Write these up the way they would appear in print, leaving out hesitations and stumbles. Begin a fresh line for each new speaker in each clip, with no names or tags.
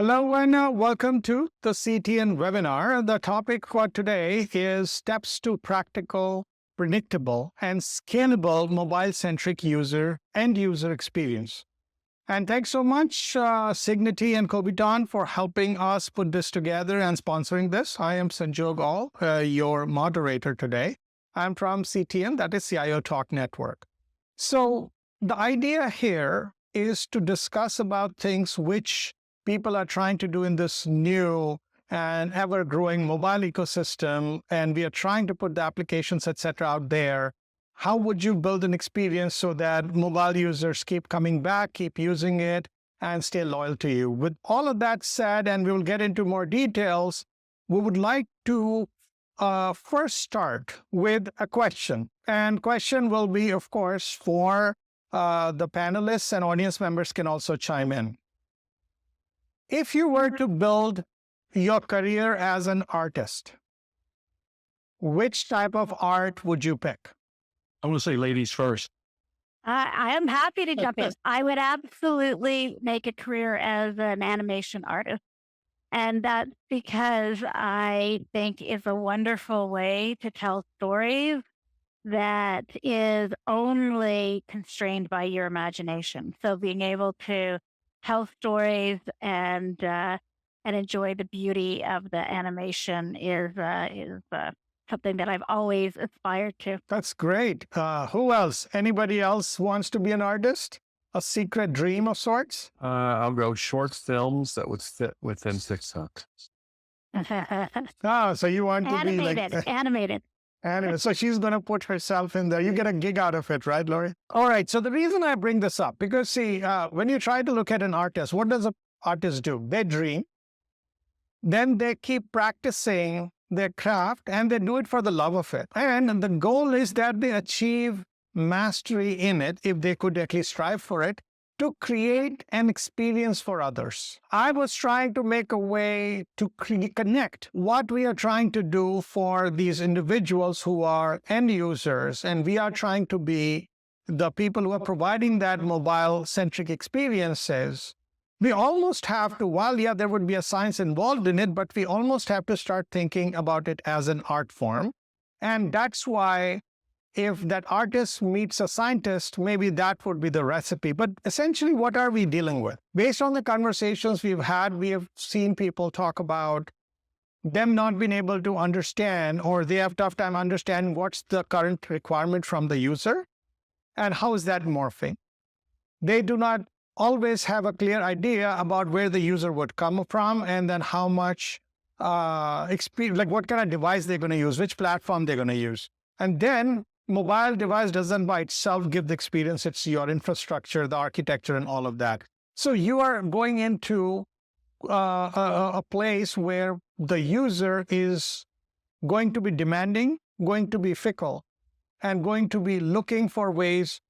Hello and welcome to the CTN webinar. The topic for today is steps to practical, predictable, and scalable mobile-centric end-user experience. And thanks so much, Cigniti and Krovvidy, for helping us put this together and sponsoring this. I am Sanjog Aul, your moderator today. I'm from CTN, that is CIO Talk Network. So the idea here is to discuss about things which people are trying to do in this new and ever-growing mobile ecosystem, and we are trying to put the applications, etc., out there. How would you build an experience so that mobile users keep coming back, keep using it, and stay loyal to you? With all of that said, and we will get into more details, we would like to first start with a question. And question will be, of course, for the panelists, and audience members can also chime in. If you were to build your career as an artist, which type of art would you pick?
I'm going to say ladies first.
I am happy to jump in. I would absolutely make a career as an animation artist. And that's because I think it's a wonderful way to tell stories that is only constrained by your imagination. So being able to tell stories and enjoy the beauty of the animation is something that I've always aspired to.
That's great. Who else? Anybody else wants to be an artist? A secret dream of sorts?
I'll go short films that would fit within 6 months.
So you want to be like
animated.
Anyway, so she's going to put herself in there. You get a gig out of it, right, Lori? All right. So the reason I bring this up, because see, when you try to look at an artist, what does an artist do? They dream. Then they keep practicing their craft and they do it for the love of it. And the goal is that they achieve mastery in it, if they could at least strive for it, to create an experience for others. I was trying to make a way to connect what we are trying to do for these individuals who are end users, and we are trying to be the people who are providing that mobile-centric experiences. We almost have to, while there would be a science involved in it, but we almost have to start thinking about it as an art form. And that's why if that artist meets a scientist, maybe that would be the recipe. But essentially, what are we dealing with? Based on the conversations we've had, we have seen people talk about them not being able to understand, or they have a tough time understanding what's the current requirement from the user and how is that morphing. They do not always have a clear idea about where the user would come from and then how much experience, like what kind of device they're going to use, which platform they're going to use. And then mobile device doesn't by itself give the experience. It's your infrastructure, the architecture, and all of that. So you are going into a place where the user is going to be demanding, going to be fickle, and going to be looking for ways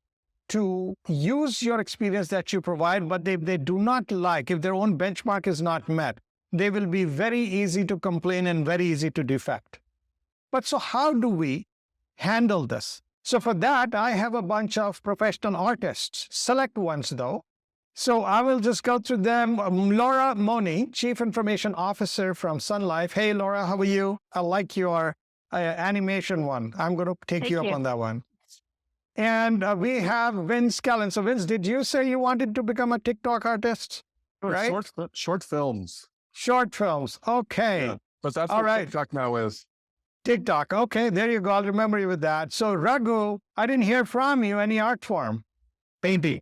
to use your experience that you provide, but they do not like, if their own benchmark is not met, they will be very easy to complain and very easy to defect. But so how do we handle this? So for that, I have a bunch of professional artists, select ones though. So I will just go through them. Laura Moni, Chief Information Officer from Sun Life. Hey, Laura, how are you? I like your animation one. I'm going to take you up on that one. And we have Vince Kellen. So Vince, did you say you wanted to become a TikTok artist? Right?
Short films.
Short films. Okay.
Yeah, but that's
all
what
right.
TikTok now is.
TikTok. Okay, there you go. I'll remember you with that. So Raghu, I didn't hear from you. Any art form? Painting.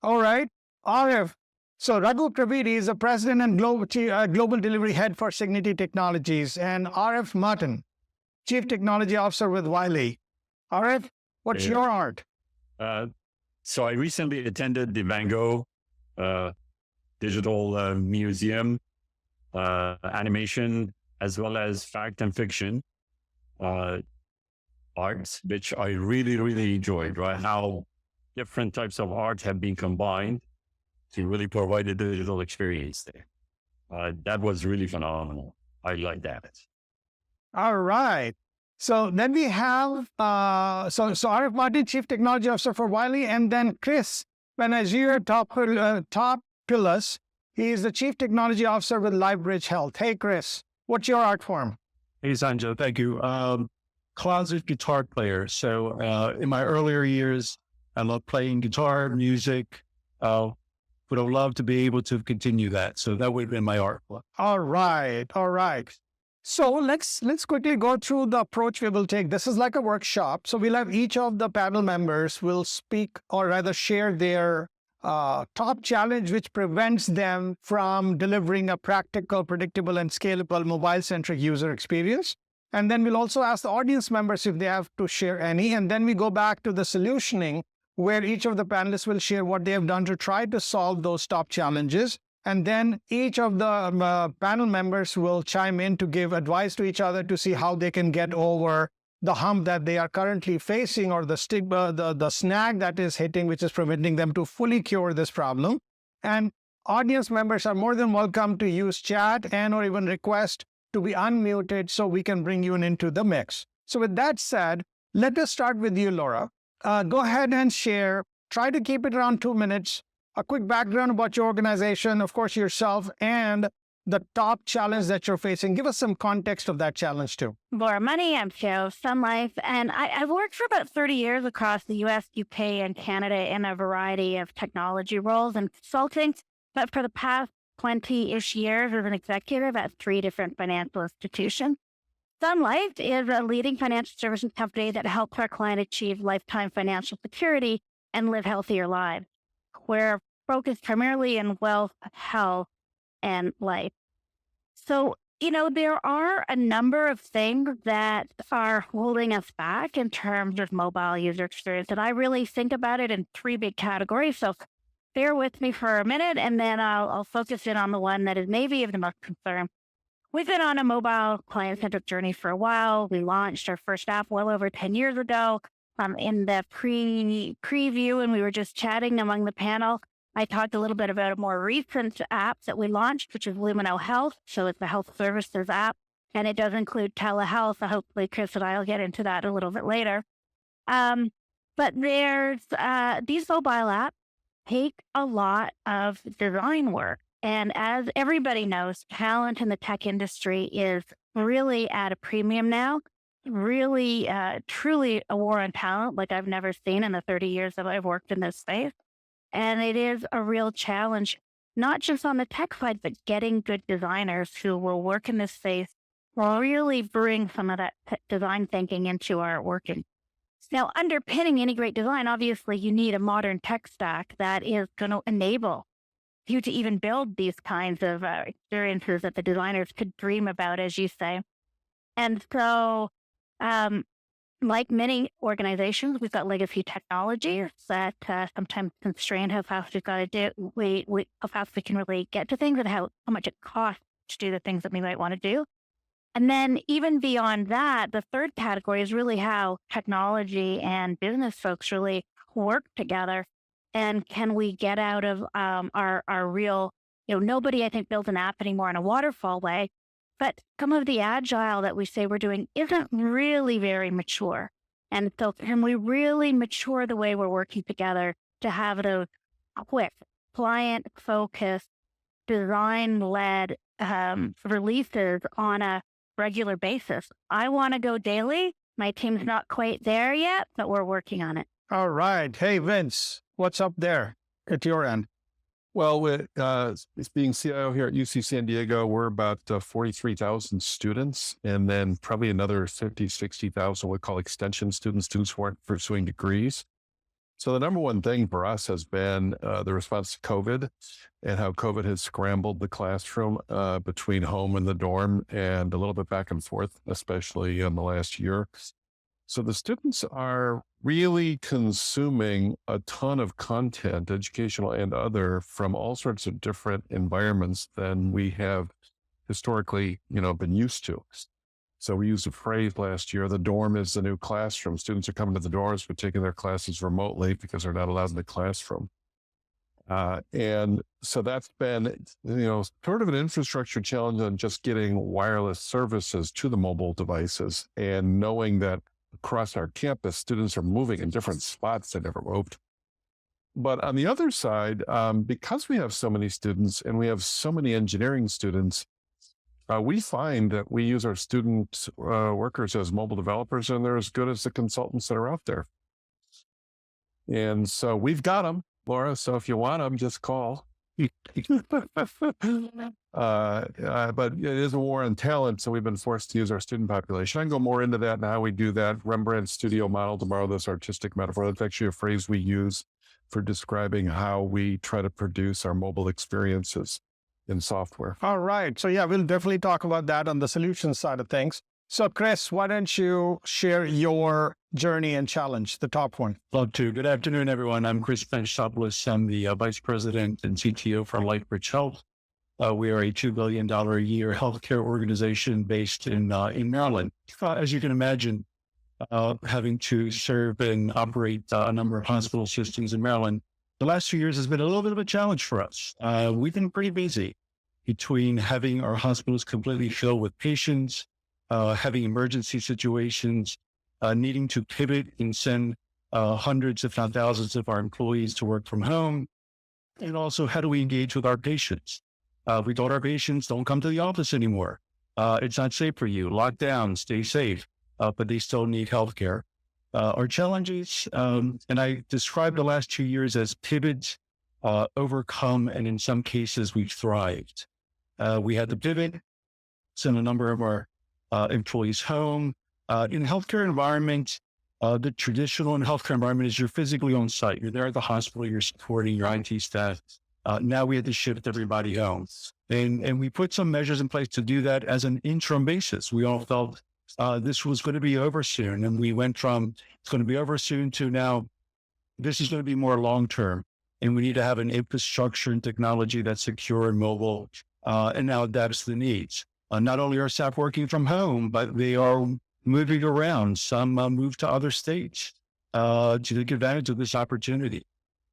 All right. Aref. So Raghuram Krovvidy is the President and Global Delivery Head for Cigniti Technologies. And Aref Matin, Chief Technology Officer with Wiley. Aref, what's your art?
So I recently attended the Van Gogh Digital Museum, animation, as well as fact and fiction arts, which I really, really enjoyed, right? How different types of art have been combined to really provide a digital experience there. That was really phenomenal. I like that.
All right. So then we have, so Aref Matin, Chief Technology Officer for Wiley, and then Chris Panagiotopoulos He is the Chief Technology Officer with LifeBridge Health. Hey, Chris, what's your art form?
Hey, Sanjog, thank you. Closet guitar player. So in my earlier years, I loved playing guitar, music, would have loved to be able to continue that. So that would have been my art form.
All right. So let's quickly go through the approach we will take. This is like a workshop. So we'll have each of the panel members will speak or rather share their top challenge, which prevents them from delivering a practical, predictable, and scalable mobile-centric user experience. And then we'll also ask the audience members if they have to share any. And then we go back to the solutioning, where each of the panelists will share what they have done to try to solve those top challenges. And then each of the panel members will chime in to give advice to each other to see how they can get over the hump that they are currently facing, or the stigma, the snag that is hitting, which is preventing them to fully cure this problem. And audience members are more than welcome to use chat and or even request to be unmuted so we can bring you into the mix. So with that said, let us start with you, Laura. Go ahead and share. Try to keep it around 2 minutes. A quick background about your organization, of course, yourself, and the top challenge that you're facing. Give us some context of that challenge too.
Laura Money, I'm CEO of Sun Life, and I've worked for about 30 years across the US, UK, and Canada in a variety of technology roles and consulting. But for the past 20-ish years as an executive at 3 different financial institutions. Sun Life is a leading financial services company that helps our client achieve lifetime financial security and live healthier lives. We're focused primarily in wealth, health, and life. So, there are a number of things that are holding us back in terms of mobile user experience. And I really think about it in 3 big categories. So bear with me for a minute, and then I'll focus in on the one that is maybe of the most concern. We've been on a mobile client-centric journey for a while. We launched our first app well over 10 years ago. In the preview, and we were just chatting among the panel, I talked a little bit about a more recent app that we launched, which is Lumino Health. So it's a health services app, and it does include telehealth. So hopefully Chris and I will get into that a little bit later. But there's these mobile apps take a lot of design work. And as everybody knows, talent in the tech industry is really at a premium now. Really, truly a war on talent like I've never seen in the 30 years that I've worked in this space. And it is a real challenge, not just on the tech side, but getting good designers who will work in this space, will really bring some of that design thinking into our working. Now, underpinning any great design, obviously, you need a modern tech stack that is going to enable you to even build these kinds of experiences that the designers could dream about, as you say. And so, like many organizations, we've got legacy technologies that sometimes constrain how fast we've got to do, how fast we can really get to things, and how much it costs to do the things that we might want to do. And then even beyond that, the third category is really how technology and business folks really work together. And can we get out of our real, nobody, I think, builds an app anymore in a waterfall way. But some of the agile that we say we're doing isn't really very mature. And so can we really mature the way we're working together to have those quick, client-focused, design-led releases on a regular basis? I want to go daily. My team's not quite there yet, but we're working on it.
All right. Hey, Vince, what's up there at your end?
Well, with being CIO here at UC San Diego, we're about 43,000 students, and then probably another 50, 60,000 we call extension students who aren't pursuing degrees. So the number one thing for us has been the response to COVID and how COVID has scrambled the classroom between home and the dorm and a little bit back and forth, especially in the last year. So the students are really consuming a ton of content, educational and other, from all sorts of different environments than we have historically, been used to. So we used a phrase last year, the dorm is the new classroom. Students are coming to the dorms, but taking their classes remotely because they're not allowed in the classroom. And so that's been, sort of an infrastructure challenge on just getting wireless services to the mobile devices, and knowing that across our campus, students are moving in different spots they never moved. But on the other side, because we have so many students and we have so many engineering students, we find that we use our student workers as mobile developers, and they're as good as the consultants that are out there. And so we've got them, Laura. So if you want them, just call. But it is a war on talent, so we've been forced to use our student population. I can go more into that and how we do that. Rembrandt studio model, to borrow this artistic metaphor, that's actually a phrase we use for describing how we try to produce our mobile experiences in software.
All right. So yeah, we'll definitely talk about that on the solution side of things. So Chris, why don't you share your journey and challenge, the top one?
Love to. Good afternoon, everyone. I'm Chris Panagiotopoulos. I'm the Vice President and CTO for LifeBridge Health. We are a $2 billion a year healthcare organization based in Maryland. As you can imagine, having to serve and operate a number of hospital systems in Maryland, the last 2 years has been a little bit of a challenge for us. We've been pretty busy between having our hospitals completely filled with patients, having emergency situations, needing to pivot and send hundreds, if not thousands, of our employees to work from home. And also, how do we engage with our patients? We told our patients, don't come to the office anymore. It's not safe for you. Lock down, stay safe. But they still need healthcare. Our challenges, and I described the last 2 years as pivot, overcome, and in some cases, we've thrived. We had to pivot, send a number of our employees home. In the healthcare environment, the traditional in healthcare environment is you're physically on site. You're there at the hospital, you're supporting your IT staff. Now we had to shift everybody home. And we put some measures in place to do that as an interim basis. We all felt this was going to be over soon. And we went from it's going to be over soon to now this is going to be more long-term. And we need to have an infrastructure and technology that's secure and mobile. And now adapts to the needs. Not only are staff working from home, but they are moving around. Some move to other states to take advantage of this opportunity.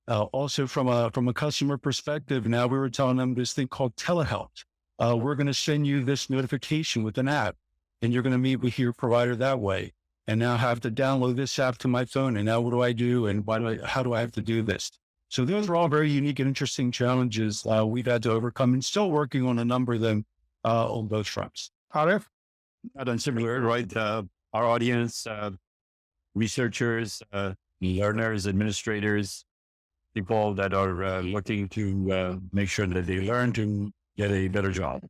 Also from a customer perspective, now we were telling them this thing called telehealth. We're going to send you this notification with an app, and you're going to meet with your provider that way. And now I have to download this app to my phone. And now what do I do? And how do I have to do this? So those are all very unique and interesting challenges we've had to overcome, and still working on a number of them on both fronts.
Aref?
Done similar, right? Our audience, researchers, learners, administrators, people that are looking to make sure that they learn to get a better job.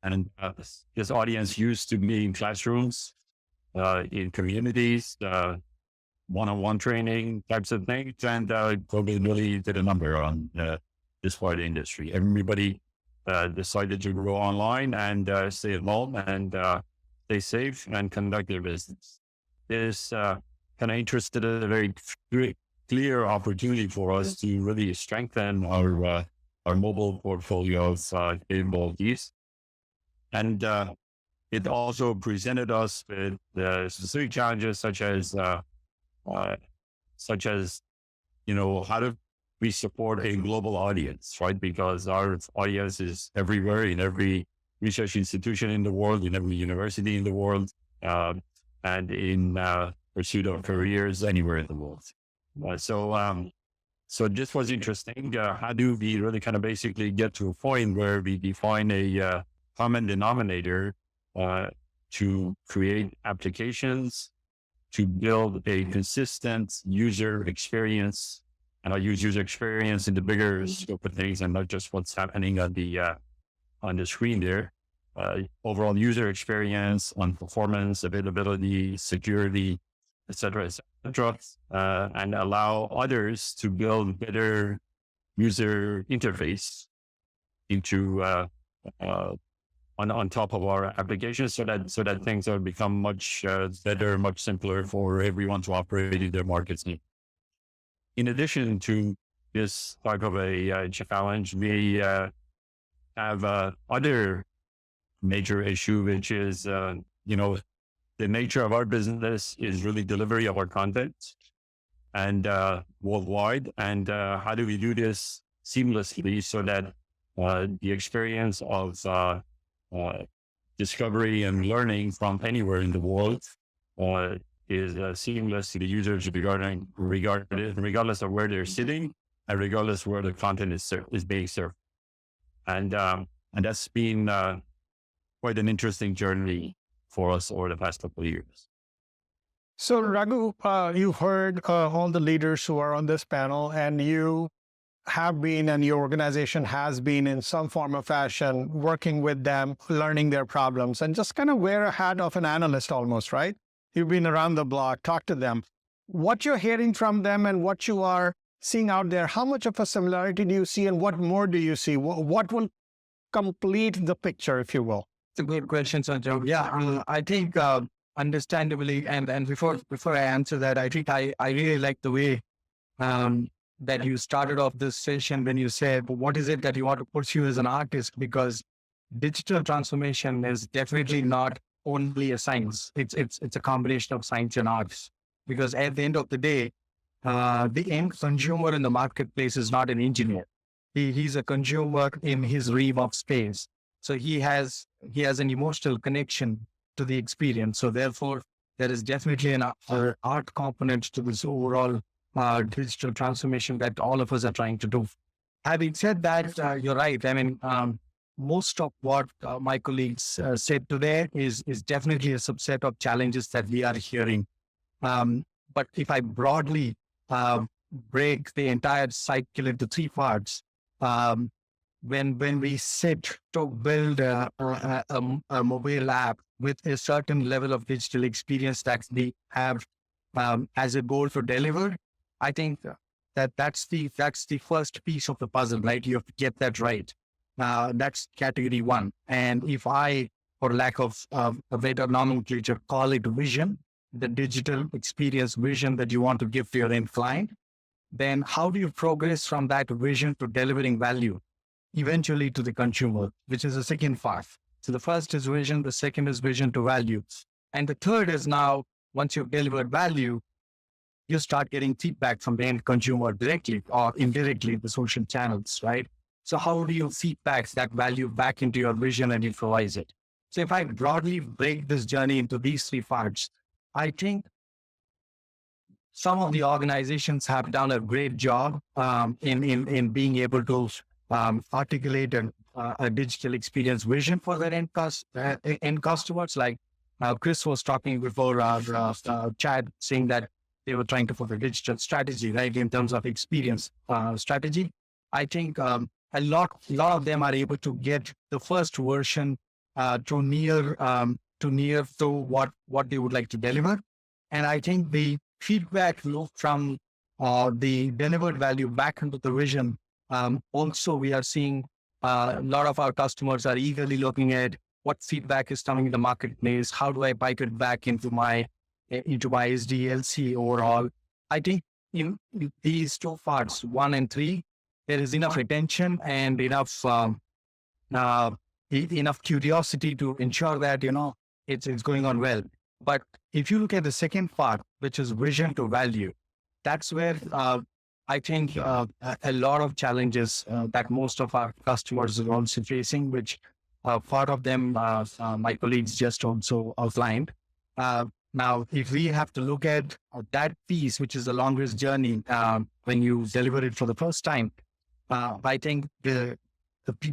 And this audience used to be in classrooms, in communities, one-on-one training types of things. And COVID really did a number on this part of the industry. Everybody decided to go online and stay at home and stay safe and conduct their business. This kind of interested in a very clear opportunity for us to really strengthen our mobile portfolio of capabilities. And it also presented us with specific challenges such as, how do we support a global audience, right? Because our audience is everywhere, in every research institution in the world, in every university in the world, and in pursuit of careers anywhere in the world. So this was interesting. How do we really kind of basically get to a point where we define a common denominator to create applications, to build a consistent user experience? And I use user experience in the bigger scope of things and not just what's happening on the screen there. Overall user experience on performance, availability, security, et cetera, and allow others to build better user interface into on top of our applications, so that things will become much better, much simpler for everyone to operate in their markets. In addition to this type of a challenge, we have other major issue, which is, the nature of our business is really delivery of our content and worldwide. And how do we do this seamlessly so that the experience of discovery and learning from anywhere in the world is seamless to the users regardless of where they're sitting and regardless where the content is being served. And that's been quite an interesting journey for us over the past couple of years.
So Raghu, you've heard all the leaders who are on this panel, and you have been, and your organization has been in some form or fashion working with them, learning their problems, and just kind of wear a hat of an analyst almost, right? You've been around the block, talked to them. What you're hearing from them and what you are seeing out there, how much of a similarity do you see, and what more do you see? What will complete the picture, if you will?
It's a good question, Sanjog. Yeah, I think understandably, and before I answer that, I think I really like the way that you started off this session when you said, what is it that you want to pursue as an artist? Because digital transformation is definitely not only a science. It's a combination of science and arts. Because at the end of the day, the end consumer in the marketplace is not an engineer. He's a consumer in his realm of space. So he has an emotional connection to the experience. So therefore, there is definitely an art component to this overall digital transformation that all of us are trying to do. Having said that, you're right. I mean, most of what my colleagues said today is definitely a subset of challenges that we are hearing. But if I broadly break the entire cycle into three parts, when we sit to build a mobile app with a certain level of digital experience that we have as a goal to deliver, I think that's the first piece of the puzzle, right? You have to get that right. That's category one. And if I, for lack of a better nomenclature, call it vision, the digital experience vision that you want to give to your end client, then how do you progress from that vision to delivering value eventually to the consumer, which is the second part. So the first is vision, the second is vision to value. And the third is now, once you've delivered value, you start getting feedback from the end consumer directly or indirectly, the social channels, right? So how do you feedback that value back into your vision and improvise it? So if I broadly break this journey into these three parts, I think some of the organizations have done a great job in being able to articulate a digital experience vision for their end customers. Like Chris was talking before Chad, saying that they were trying to put a digital strategy, right, in terms of experience strategy. I think a lot of them are able to get the first version to near to what they would like to deliver. And I think the feedback loop from the delivered value back into the vision, also we are seeing a lot of our customers are eagerly looking at what feedback is coming in the marketplace. How do I pipe it back into my SDLC overall? I think in these two parts, 1 and 3, there is enough attention and enough curiosity to ensure that, it's going on well. But if you look at the second part, which is vision to value, that's where I think a lot of challenges that most of our customers are also facing, which part of them my colleagues just also outlined. Now, if we have to look at that piece, which is the longest journey when you deliver it for the first time, I think there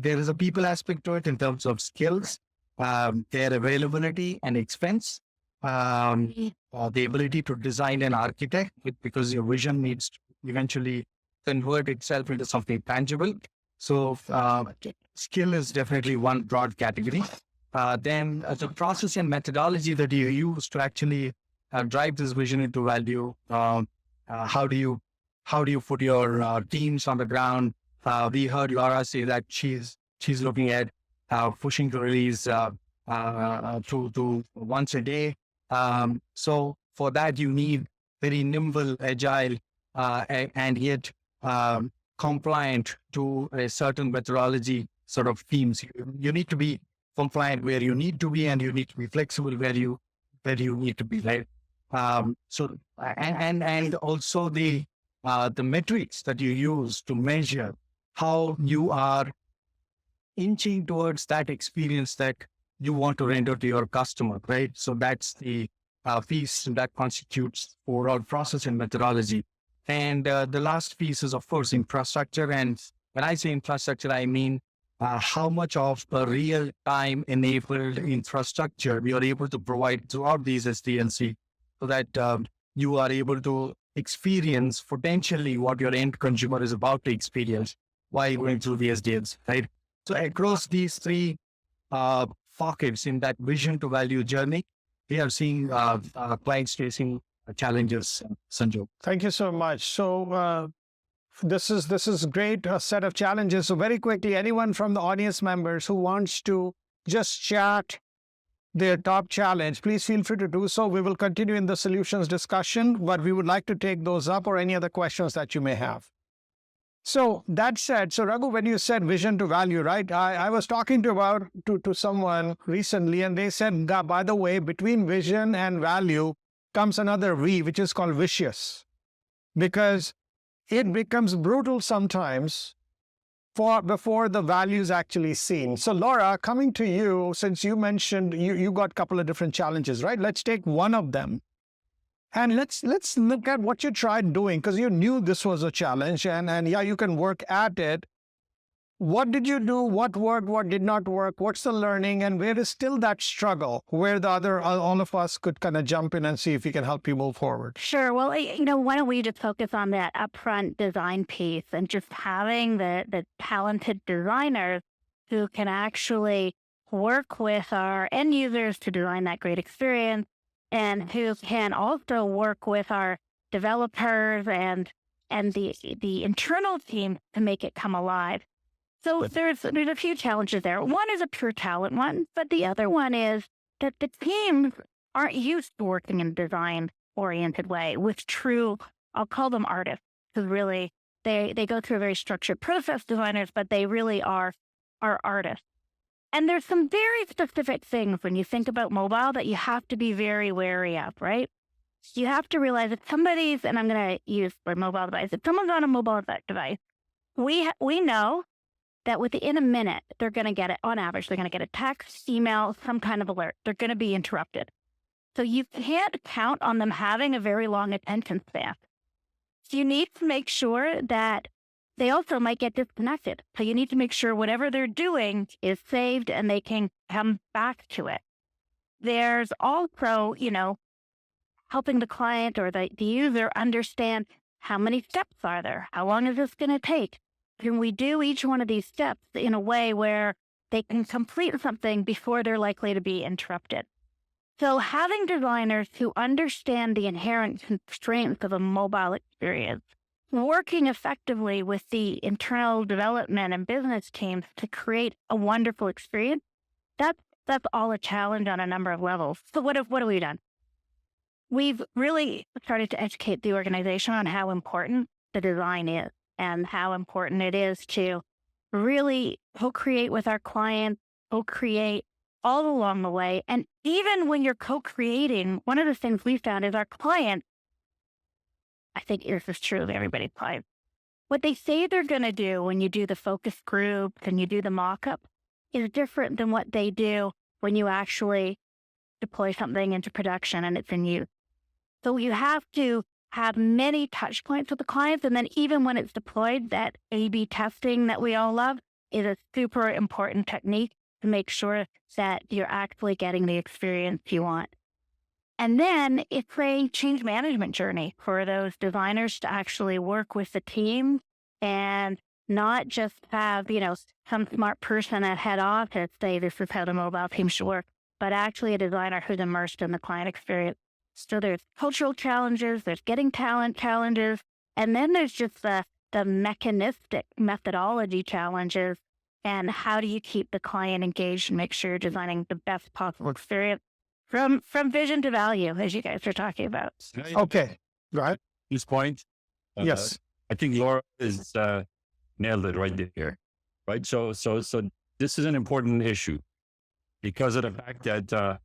is a people aspect to it in terms of skills, their availability and expense, the ability to design and architect, because your vision needs to eventually convert itself into something tangible. So skill is definitely one broad category. Then the process and methodology that you use to actually drive this vision into value. How do you put your teams on the ground? We heard Laura say that she's looking at pushing to release to once a day. So for that, you need very nimble, agile, and yet compliant to a certain methodology sort of themes. You need to be compliant where you need to be, and you need to be flexible where you need to be, right? So and also the metrics that you use to measure how you are inching towards that experience that you want to render to your customer, right? So that's the piece that constitutes overall process and methodology. And the last piece is, of course, infrastructure. And when I say infrastructure, I mean how much of a real-time enabled infrastructure we are able to provide throughout these SDLC so that you are able to experience potentially what your end consumer is about to experience while going through the SDLs, right? So across these three pockets in that vision to value journey, we are seeing clients facing challenges, Sanjog.
Thank you so much. So this is great set of challenges. So very quickly, anyone from the audience members who wants to just chat their top challenge, please feel free to do so. We will continue in the solutions discussion, but we would like to take those up or any other questions that you may have. So that said, so Raghu, when you said vision to value, right? I was talking to someone recently, and they said, by the way, between vision and value comes another V, which is called vicious, because it becomes brutal sometimes before the value is actually seen. So Laura, coming to you, since you mentioned you got a couple of different challenges, right? Let's take one of them. And let's look at what you tried doing, because you knew this was a challenge, and yeah, you can work at it. What did you do? What worked? What did not work? What's the learning? And where is still that struggle where all of us could kind of jump in and see if we can help you move forward?
Sure. Well, why don't we just focus on that upfront design piece and just having the talented designers who can actually work with our end users to design that great experience, and who can also work with our developers and the internal team to make it come alive. So there's a few challenges there. One is a pure talent one, but the other one is that the teams aren't used to working in a design-oriented way with true, I'll call them artists, because really they go through a very structured process, designers, but they really are artists. And there's some very specific things when you think about mobile that you have to be very wary of, right? You have to realize if somebody's, and I'm going to use the mobile device, if someone's on a mobile device, we know that within a minute, they're going to get it, on average, they're going to get a text, email, some kind of alert. They're going to be interrupted. So you can't count on them having a very long attention span. So you need to make sure that they also might get disconnected. So you need to make sure whatever they're doing is saved and they can come back to it. There's also, helping the client or the user understand how many steps are there? How long is this going to take? Can we do each one of these steps in a way where they can complete something before they're likely to be interrupted? So having designers who understand the inherent constraints of a mobile experience, working effectively with the internal development and business teams to create a wonderful experience, that's all a challenge on a number of levels. So what have we done? We've really started to educate the organization on how important the design is and how important it is to really co-create with our clients, co-create all along the way. And even when you're co-creating, one of the things we found is our clients, I think this is true of everybody's clients, what they say they're going to do when you do the focus group and you do the mock-up is different than what they do when you actually deploy something into production and it's in use. So you have to have many touch points with the clients. And then even when it's deployed, that A/B testing that we all love is a super important technique to make sure that you're actually getting the experience you want. And then it's a change management journey for those designers to actually work with the team and not just have, some smart person at head office say this is how the mobile team should work, but actually a designer who's immersed in the client experience. So there's cultural challenges, there's getting talent challenges, and then there's just the mechanistic methodology challenges. And how do you keep the client engaged and make sure you're designing the best possible experience from vision to value, as you guys are talking about?
Okay, right.
This point,
Yes.
I think Laura is nailed it right there, right? So this is an important issue because of the fact that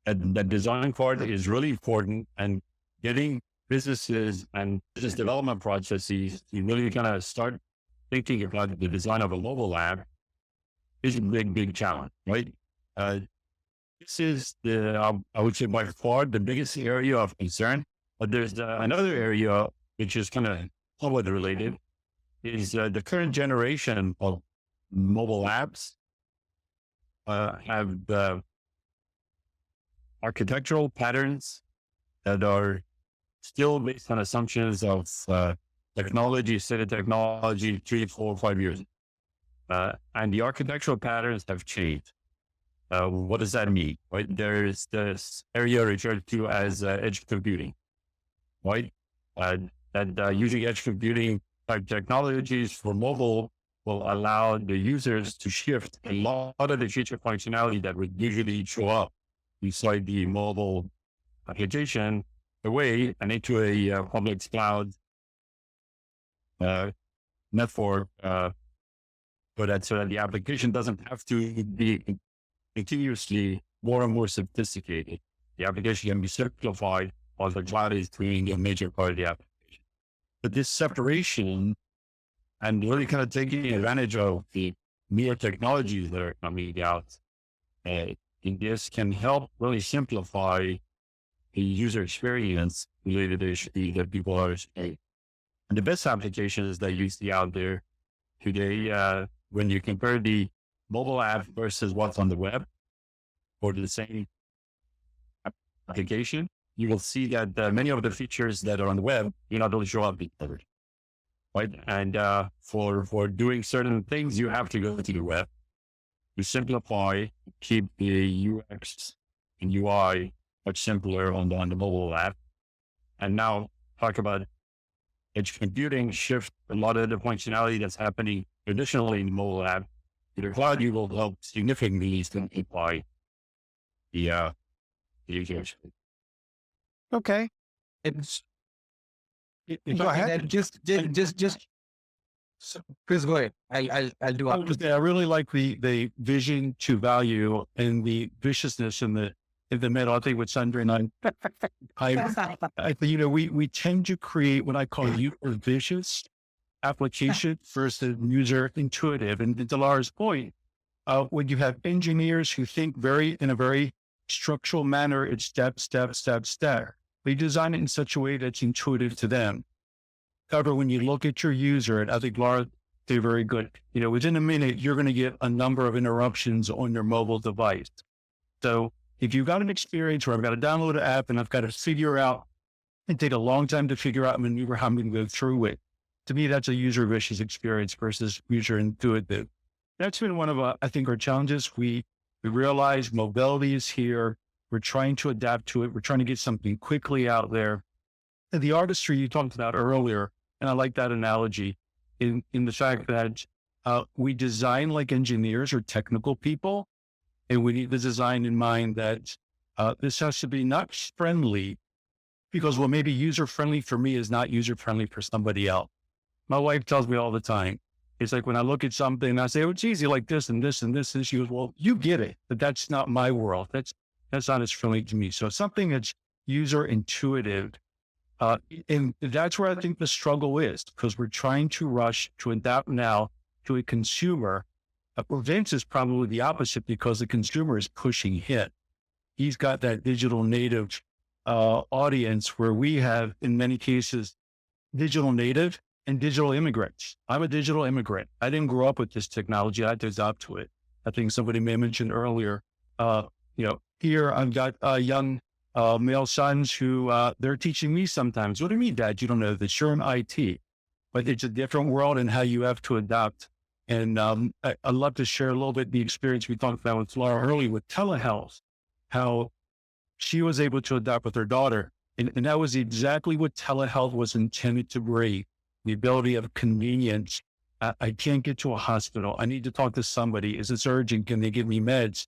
that design part is really important, and getting businesses and business development processes, you really kind of start thinking about the design of a mobile lab is a big challenge, right? This is I would say by far the biggest area of concern. But there's another area which is kind of somewhat related is the current generation of mobile apps have architectural patterns that are still based on assumptions of technology, stated technology 3, 4, 5 years. And the architectural patterns have changed. What does that mean? Right? There's this area referred to as edge computing, right? That using edge computing type technologies for mobile will allow the users to shift a lot of the feature functionality that would usually show up inside the mobile application away and into a public cloud network, so that the application doesn't have to be continuously more and more sophisticated. The application can be simplified while the cloud is doing a major part of the application. But this separation and really kind of taking advantage of the newer technologies that are coming out in this can help really simplify the user experience related to issues that people are saying. And the best applications that you see out there today, when you compare the mobile app versus what's on the web for the same application, you will see that many of the features that are on the web do not really show up in the covered. Right. And for doing certain things, you have to go to the web to simplify, keep the UX and UI much simpler on the mobile app. And now talk about edge computing, shift a lot of the functionality that's happening traditionally in the mobile app to the cloud. You will help significantly simplify the user experience.
Okay. Go ahead.
Just Chris, go ahead. I'll do it.
I really like the vision to value and the viciousness in the middle. I think with Sandra and I we tend to create what I call user vicious application versus user intuitive. And to Laura's point, when you have engineers who think in a very structural manner, it's step, step, step, step. They design it in such a way that's intuitive to them. However, when you look at your user, and I think Laura did very good, within a minute, you're going to get a number of interruptions on your mobile device. So if you've got an experience where I've got to download an app and I've got to figure out and take a long time to figure out and maneuver how I'm going to go through it, to me, that's a user vicious experience versus user intuitive. That's been one of, I think, our challenges. We realize mobility is here. We're trying to adapt to it. We're trying to get something quickly out there. And the artistry you talked about earlier, and I like that analogy in the fact that we design like engineers or technical people, and we need the design in mind that this has to be not friendly, because what may be user-friendly for me is not user-friendly for somebody else. My wife tells me all the time, it's like when I look at something and I say, oh, it's easy like this and this and this, and she goes, well, you get it, but that's not my world. That's not as friendly to me. So something that's user intuitive, and that's where I think the struggle is, because we're trying to rush to adapt now to a consumer. Vince is probably the opposite, because the consumer is pushing hit. He's got that digital native audience where we have, in many cases, digital native and digital immigrants. I'm a digital immigrant. I didn't grow up with this technology. I had to adapt to it. I think somebody may have mentioned earlier, here I've got young male sons who they're teaching me sometimes, what do you mean, Dad? You don't know this? You're in IT, but it's a different world and how you have to adapt. And I'd love to share a little bit the experience we talked about with Laura earlier with telehealth, how she was able to adapt with her daughter. And that was exactly what telehealth was intended to bring, the ability of convenience. I can't get to a hospital. I need to talk to somebody. Is this urgent? Can they give me meds?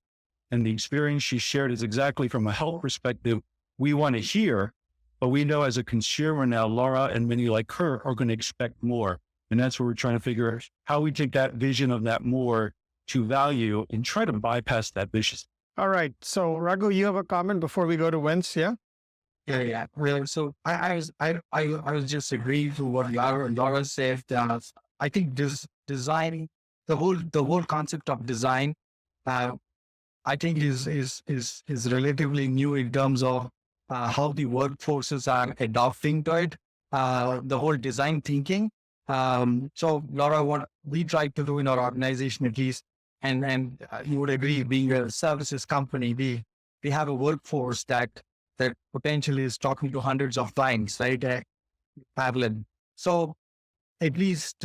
And the experience she shared is exactly from a health perspective we want to hear, but we know as a consumer now, Laura and many like her are going to expect more. And that's what we're trying to figure out, how we take that vision of that more to value and try to bypass that vicious.
All right. So Raghu, you have a comment before we go to Vince, yeah?
Yeah. Really. So I was just agreeing to what Laura said. I think designing the whole concept of design I think is relatively new in terms of how the workforces are adopting to it, the whole design thinking. So Laura, what we try to do in our organization at least, and you would agree, being a services company, we have a workforce that potentially is talking to hundreds of clients, right? Parallel. So at least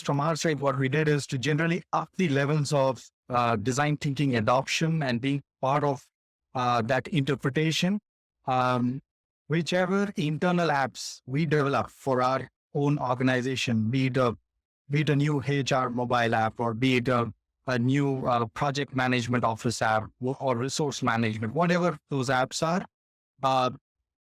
from our side, what we did is to generally up the levels of design thinking adoption and being part of that interpretation. Whichever internal apps we develop for our own organization, be it a new HR mobile app, or be it a new project management office app or resource management, whatever those apps are,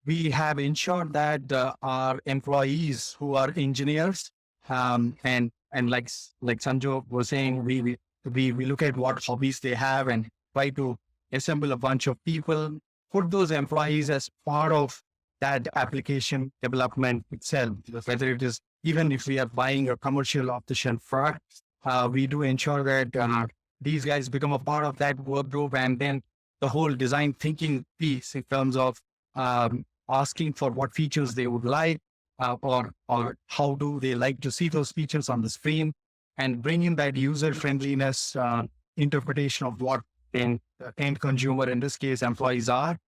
we have ensured that our employees who are engineers, and like Sanjog was saying, we look at what hobbies they have and try to assemble a bunch of people, put those employees as part of that application development itself. Whether it is, even if we are buying a commercial off-the-shelf product, we do ensure that these guys become a part of that work group, and then the whole design thinking piece in terms of asking for what features they would like, or how do they like to see those features on the screen, and bringing that user friendliness interpretation of what end consumer, in this case employees, are.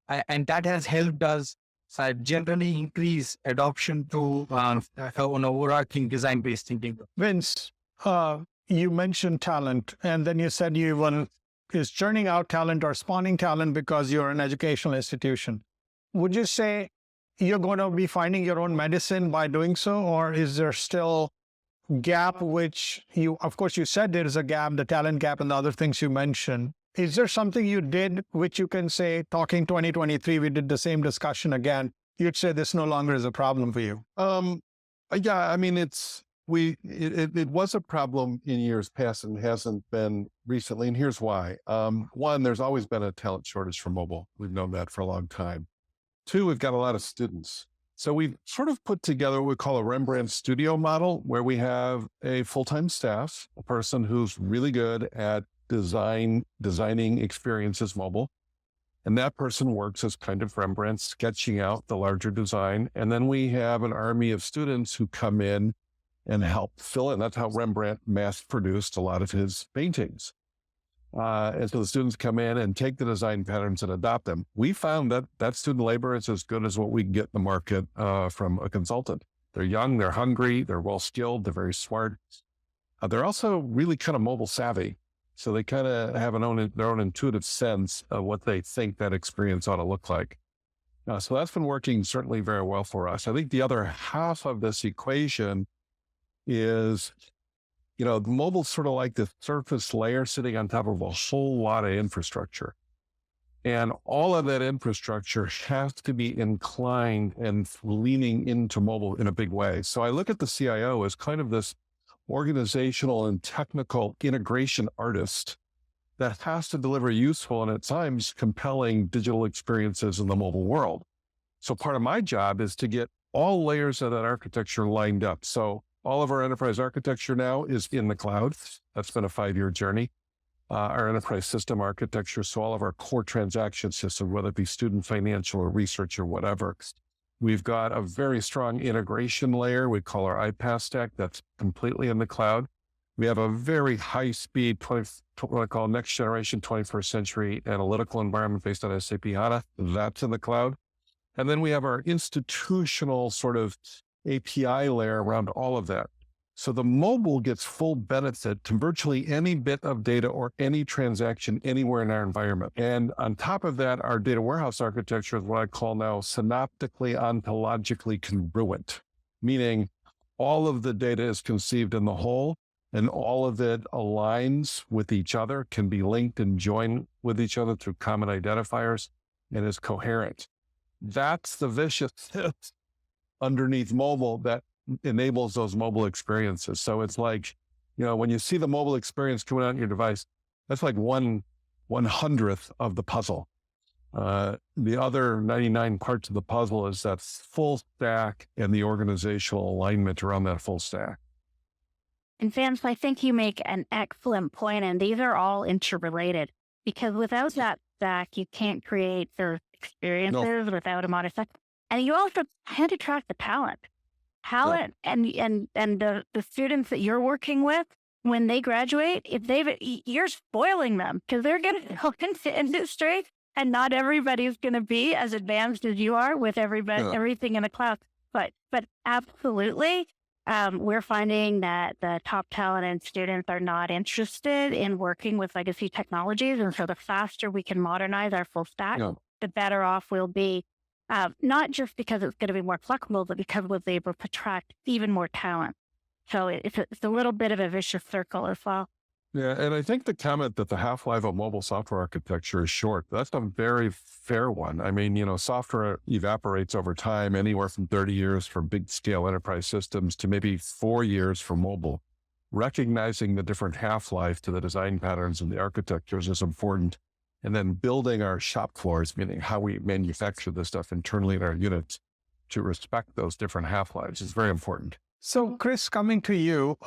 And that has helped us generally increase adoption to an overarching design-based thinking.
Vince, you mentioned talent, and then you said is churning out talent or spawning talent because you're an educational institution. Would you say you're going to be finding your own medicine by doing so, or is there still gap, which of course you said there is a gap, the talent gap and the other things you mentioned. Is there something you did which you can say, talking 2023, we did the same discussion again, you'd say this no longer is a problem for you?
Yeah, I mean, it was a problem in years past and hasn't been recently. And here's why. One, there's always been a talent shortage for mobile. We've known that for a long time. Two, we've got a lot of students. So we've sort of put together what we call a Rembrandt studio model, where we have a full-time staff, a person who's really good at designing experiences mobile. And that person works as kind of Rembrandt, sketching out the larger design. And then we have an army of students who come in and help fill in. That's how Rembrandt mass produced a lot of his paintings. And so the students come in and take the design patterns and adopt them. We found that student labor is as good as what we can get in the market from a consultant. They're young, they're hungry, they're well-skilled, they're very smart. They're also really kind of mobile savvy. So they kind of have their own intuitive sense of what they think that experience ought to look like. So that's been working certainly very well for us. I think the other half of this equation is, mobile's sort of like the surface layer sitting on top of a whole lot of infrastructure. And all of that infrastructure has to be inclined and leaning into mobile in a big way. So I look at the CIO as kind of this organizational and technical integration artist that has to deliver useful and at times compelling digital experiences in the mobile world. So part of my job is to get all layers of that architecture lined up. So all of our enterprise architecture now is in the cloud. That's been a 5-year journey. Our enterprise system architecture, so all of our core transaction system, whether it be student financial or research or whatever. We've got a very strong integration layer we call our iPaaS stack that's completely in the cloud. We have a very high-speed, what I call next generation 21st century analytical environment based on SAP HANA. That's in the cloud. And then we have our institutional sort of API layer around all of that. So the mobile gets full benefit to virtually any bit of data or any transaction anywhere in our environment. And on top of that, our data warehouse architecture is what I call now synaptically ontologically congruent, meaning all of the data is conceived in the whole and all of it aligns with each other, can be linked and joined with each other through common identifiers, and is coherent. That's the vicious underneath mobile that enables those mobile experiences. So it's like, when you see the mobile experience coming out on your device, that's like 1/100th of the puzzle. The other 99 parts of the puzzle is that full stack and the organizational alignment around that full stack.
And Vance, I think you make an excellent point, and these are all interrelated, because without that stack, you can't create those experiences without a modern stack. And you also can't attract the talent and the students that you're working with, when they graduate, you're spoiling them because they're going to go into industry, and not everybody's going to be as advanced as you are with everything in the cloud. But absolutely, we're finding that the top talent and students are not interested in working with legacy technologies. And so the faster we can modernize our full stack, the better off we'll be. Not just because it's going to be more flexible, but because we'll be able to attract even more talent. So it's a little bit of a vicious circle as well.
Yeah, and I think the comment that the half-life of mobile software architecture is short, that's a very fair one. I mean, software evaporates over time, anywhere from 30 years for big scale enterprise systems to maybe 4 years for mobile. Recognizing the different half-life to the design patterns and the architectures is important. And then building our shop floors, meaning how we manufacture this stuff internally in our units to respect those different half-lives is very important.
So, Chris, coming to you,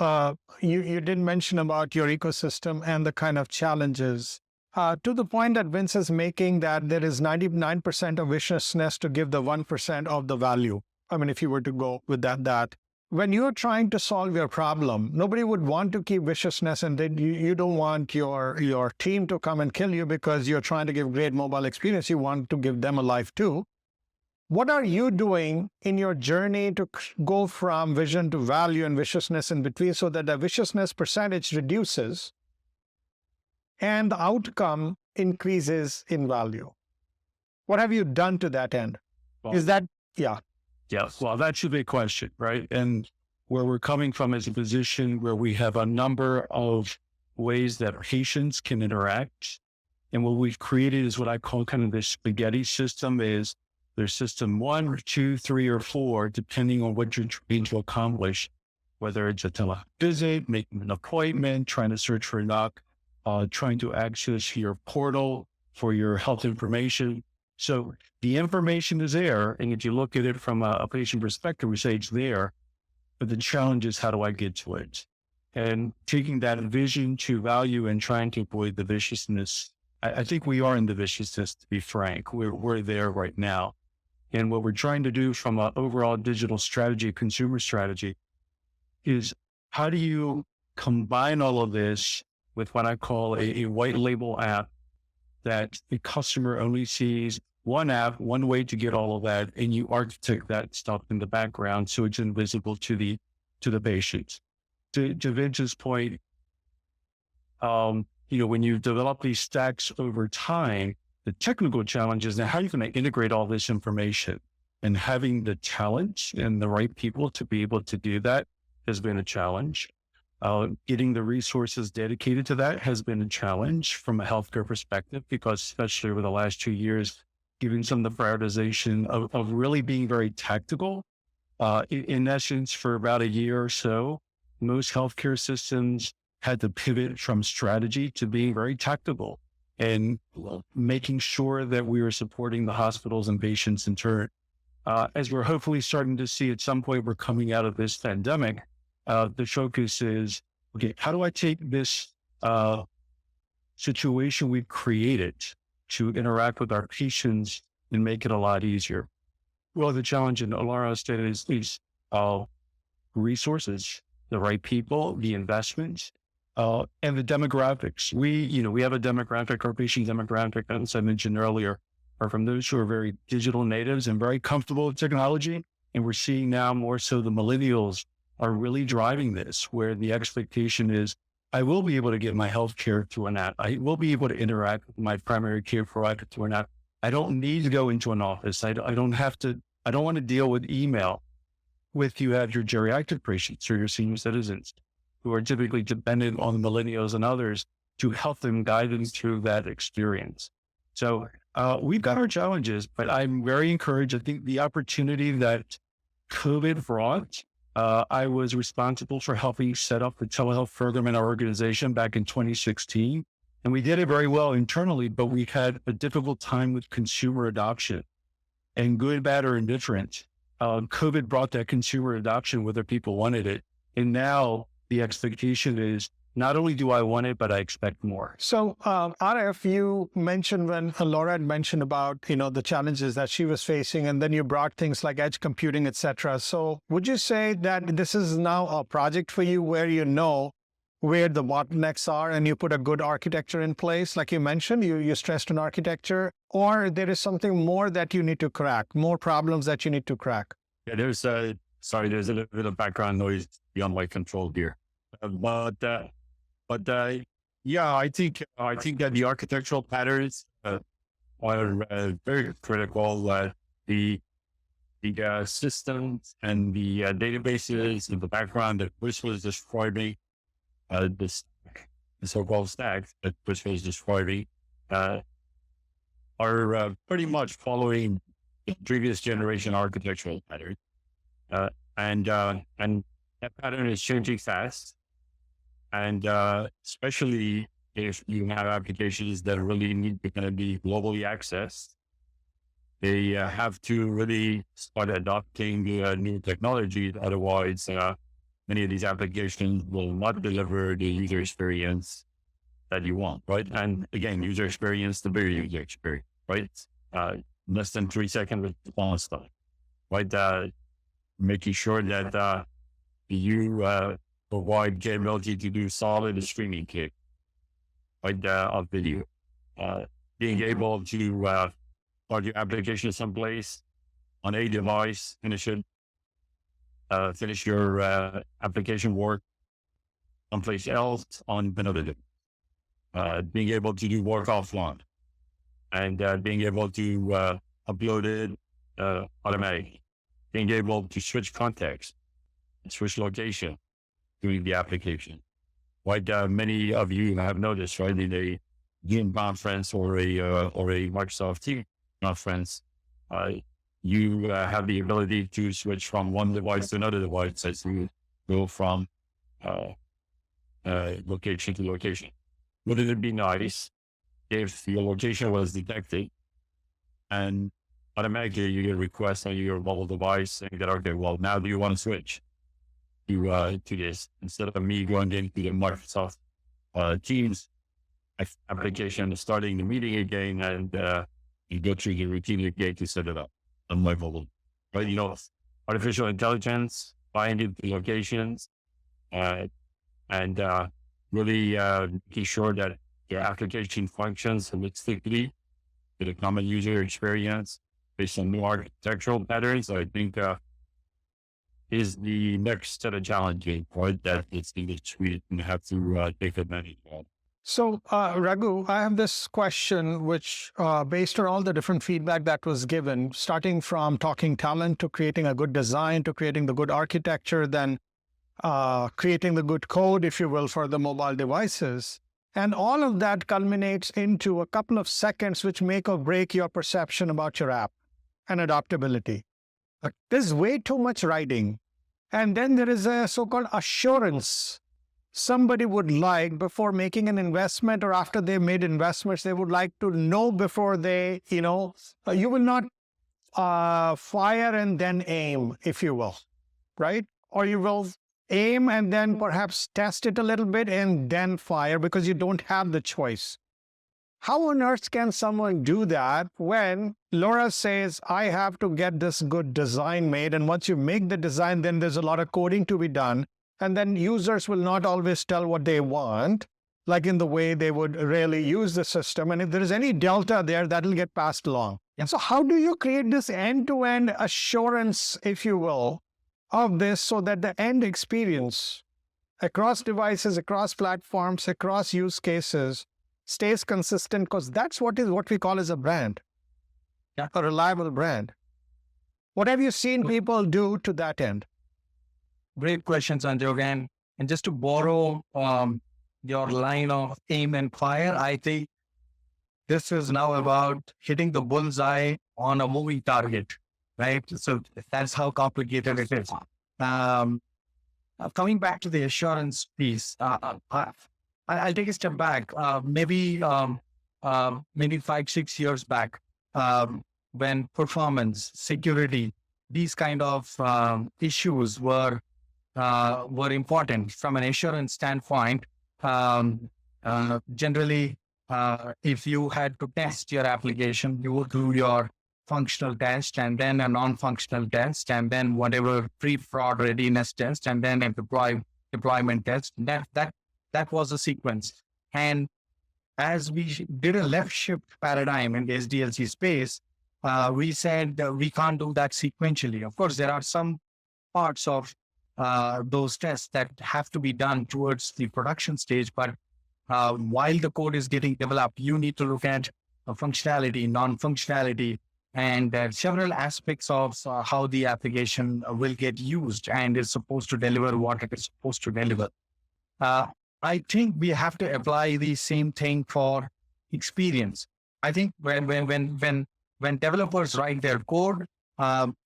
you did mention about your ecosystem and the kind of challenges to the point that Vince is making, that there is 99% of viciousness to give the 1% of the value. I mean, if you were to go with that when you're trying to solve your problem, nobody would want to keep viciousness, and then you don't want your team to come and kill you because you're trying to give great mobile experience. You want to give them a life too. What are you doing in your journey to go from vision to value and viciousness in between, so that the viciousness percentage reduces and the outcome increases in value? What have you done to that end?
Yes. Well, that's a big question, right? And where we're coming from is a position where we have a number of ways that patients can interact. And what we've created is what I call kind of this spaghetti system. Is there's system 1 or 2, 3, or 4, depending on what you're trying to accomplish, whether it's a telehealth visit, making an appointment, trying to search for a doc, trying to access your portal for your health information. So the information is there. And if you look at it from a patient perspective, we say it's there, but the challenge is, how do I get to it? And taking that vision to value and trying to avoid the viciousness. I think we are in the viciousness, to be frank. We're there right now. And what we're trying to do from an overall digital strategy, consumer strategy, is how do you combine all of this with what I call a white label app that the customer only sees one app, one way to get all of that, and you architect that stuff in the background so it's invisible to the patient. To Vince's point, when you develop these stacks over time, the technical challenge is now how are you going to integrate all this information, and having the talent and the right people to be able to do that has been a challenge. Getting the resources dedicated to that has been a challenge from a healthcare perspective, because especially over the last 2 years, given some of the prioritization of really being very tactical. In essence, for about a year or so, most healthcare systems had to pivot from strategy to being very tactical and making sure that we were supporting the hospitals and patients in turn. As we're hopefully starting to see at some point, we're coming out of this pandemic, the focus is, okay, how do I take this situation we've created to interact with our patients and make it a lot easier? Well, the challenge in Alara State is resources, the right people, the investments, and the demographics. We have a demographic, our patient demographic, as I mentioned earlier, are from those who are very digital natives and very comfortable with technology. And we're seeing now more so the millennials are really driving this, where the expectation is, I will be able to get my health care through an app. I will be able to interact with my primary care provider through an app. I don't need to go into an office. I don't want to deal with email with you have your geriatric patients or your senior citizens who are typically dependent on the millennials and others to help them, guide them through that experience. So we've got our challenges, but I'm very encouraged. I think the opportunity that COVID brought, I was responsible for helping set up the telehealth program in our organization back in 2016. And we did it very well internally, but we had a difficult time with consumer adoption, and good, bad, or indifferent. COVID brought that consumer adoption, whether people wanted it. And now the expectation is not only do I want it, but I expect more.
So, Aref, you mentioned when Laura had mentioned about, the challenges that she was facing, and then you brought things like edge computing, etc. So would you say that this is now a project for you where you know where the bottlenecks are and you put a good architecture in place? Like you mentioned, you stressed an architecture, or there is something more that you need to crack, more problems that you need to crack?
Yeah, there's a little bit of background noise beyond my control here. Yeah, I think that the architectural patterns are very critical. The systems and the databases in the background that Bush was describing, the so-called stacks that Bush was describing, are pretty much following the previous generation architectural pattern, and that pattern is changing fast. And especially if you have applications that really need to kind of be globally accessed, they have to really start adopting new technologies. Otherwise, many of these applications will not deliver the user experience that you want, right? And again, user experience, the very user experience, right? Less than 3-second response time, right? Making sure that you provide capability to do solid streaming kick, right, of video. Being able to start your application someplace on a device, finish your application work someplace else on another device. Being able to do work offline, and being able to upload it automatically. Being able to switch context, switch location during the application. Right, many of you have noticed, right, in a Zoom conference or a Microsoft Teams conference, you have the ability to switch from one device to another device as you go from location to location. Wouldn't it be nice if your location was detected and automatically you get a request on your mobile device saying that, okay, well, now do you want to switch to this, instead of me going into the Microsoft Teams application, starting the meeting again, and you go through the routine again to set it up on my mobile, right? Artificial intelligence, finding the locations, and really making sure that your application functions holistically with a common user experience based on new architectural patterns. I think is the next set of challenges, right, that it's the industry and have to take advantage of.
So, Raghu, I have this question, which based on all the different feedback that was given, starting from talking talent to creating a good design, to creating the good architecture, then creating the good code, if you will, for the mobile devices. And all of that culminates into a couple of seconds, which make or break your perception about your app and adaptability. There's way too much writing. And then there is a so-called assurance. Somebody would like, before making an investment or after they made investments, they would like to know before they, you will not fire and then aim, if you will, right? Or you will aim and then perhaps test it a little bit and then fire, because you don't have the choice. How on earth can someone do that when Laura says, I have to get this good design made, and once you make the design, then there's a lot of coding to be done, and then users will not always tell what they want, like in the way they would really use the system. And if there is any delta there, that'll get passed along. Yeah. So how do you create this end-to-end assurance, if you will, of this, so that the end experience across devices, across platforms, across use cases stays consistent? Because that's what we call as a brand, a reliable brand. What have you seen people do to that end?
Great question, Sanjog. And just to borrow your line of aim and fire, I think this is now about hitting the bullseye on a moving target, right? So that's how complicated it is. Coming back to the assurance piece, I'll take a step back. Maybe 5-6 years back, when performance, security, these kind of issues were were important from an assurance standpoint. Generally, if you had to test your application, you would do your functional test and then a non-functional test and then whatever pre-fraud readiness test and then a deployment test. That was the sequence. And as we did a left shift paradigm in the SDLC space, we said we can't do that sequentially. Of course, there are some parts of those tests that have to be done towards the production stage, but while the code is getting developed, you need to look at functionality, non-functionality, and several aspects of how the application will get used and is supposed to deliver what it is supposed to deliver. I think we have to apply the same thing for experience. I think when developers write their code,